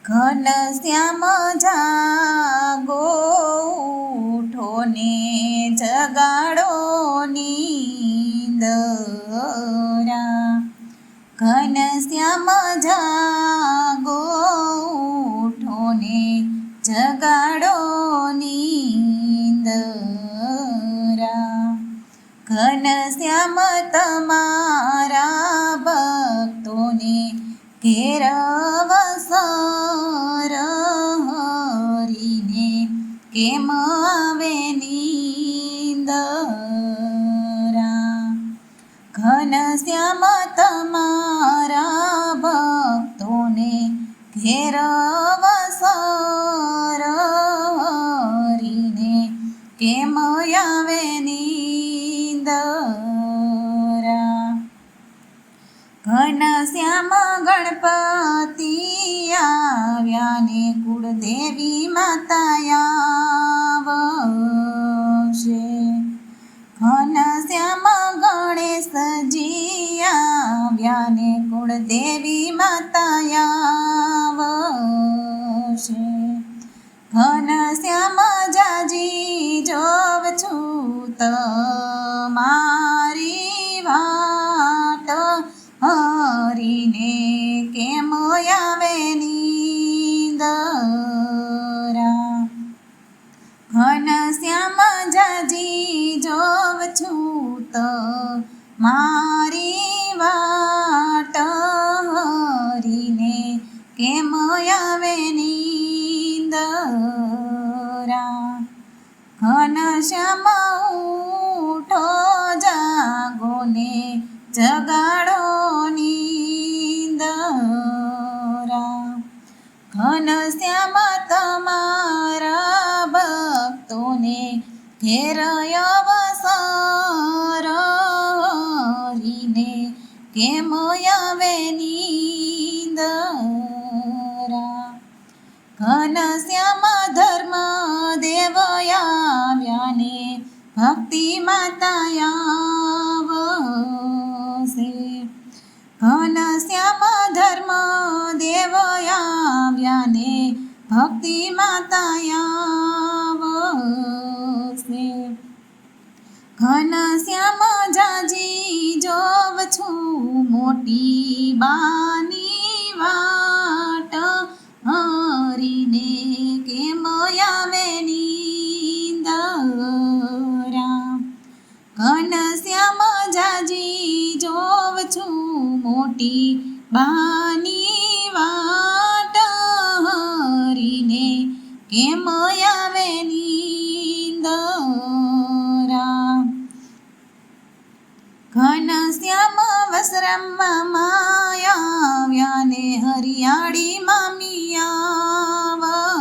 ઘનશ્યામ જાગો ઉઠો ને જગાડો નીંદરા. ઘનશ્યામ જાગો ઉઠો ને જગાડો નીંદરા. ઘનશ્યામ તમારા ભક્તોને ઘેરવસર હરીને કેમ આવે નીંદરા. ઘનશ્યામ તમારા ભક્તોને ઘેરવસર હરીને કેમ આવે નીંદરા. ઘનશ્યામ ગણપતિ આવ્યા ને કુળદેવી માતા આવશે. ઘનશ્યામ ગણેશજી આવ્યા ને કુળદેવી માતા આવશે. ઘનશ્યામ જાજી જોવ છું તમારી વાટ હરીને કેમ આવે નીંદરા. ઘનશ્યામ જાજી જોવ છું તમારી વાટ હરીને કેમ આવે નીંદરા. ઘનશ્યામ ઉઠો જાગો ને જગાડો નીંદરા. ઘનશ્યામ તમારા ભક્તોને ઘેર અવસર હરીને કેમ આવે નીંદરા. ઘનશ્યામ ધર્મ દેવ આવ્યા ને ભક્તિ માતા આવશે. ઘનશ્યામ ધર્મ દેવ આવ્યા ને ભક્તિ માતા આવશે. ઘનશ્યામ જાજી જોવ છું મોટી બાની વાટ હરીને કેમ આવે નીંદરા. ઘનશ્યામ જાજી જોવ છું મોટી બાની વાટ હરીને કેમ આવે નીંદરા. ઘનશ્યામ વસરામમાં આવ્યા ને હરિયાળી મામી આવશે.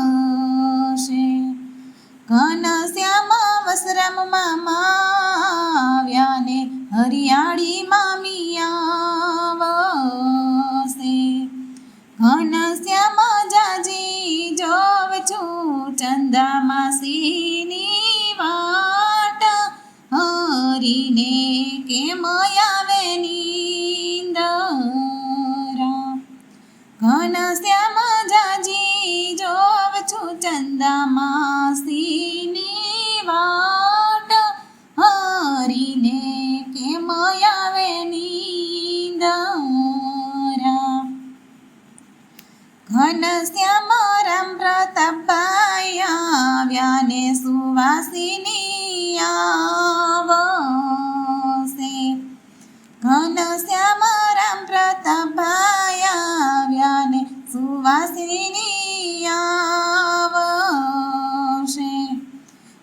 ઘનશ્યામ વસરામમાં આવ્યા ને હરિયાળી મામી આવશે. ઘનશ્યામ જાજી જોવ છું ચંદા માસીની વાટ હરીને કેમ આવે નીંદરા. ઘનશ્યામ જાજી જોવ છું ચંદા માસીની વાટ હરીને કેમ આવે નીંદરા. ઘનશ્યામ રામ પ્રતાપભાઈ આવ્યા ને સુવાસિની આવશે. ઘનશ્યામ રામ પ્રતાપભાઈ આવ્યા ને સુવાસિની આવશે.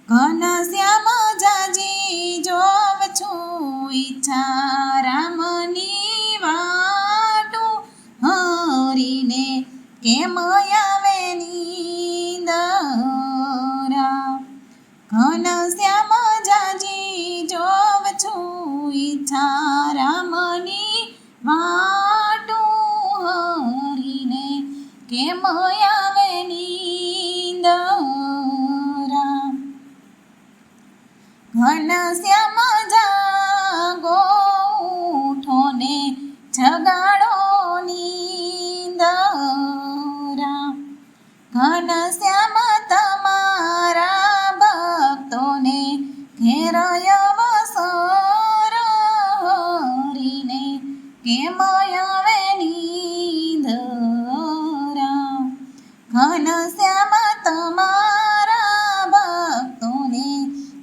ઘનશ્યામ જાજી જોવ છું ઈચ્છા રામની વાટું હરીને કેમ આવે નીંદરા. ઘનશ્યામ જાજી જોવ છું ઈચ્છા રામની વાટું હરીને કેમ આવે નીંદરા. ઘનશ્યામ જાગો ઉઠો ને જગાડો નીંદરા. અવસર હરીને કેમ આવે નિંદરા ઘનશ્યામ તમારા ભક્તોને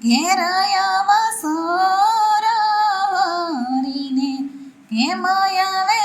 ઘેર અવસર હરીને કેમ આવે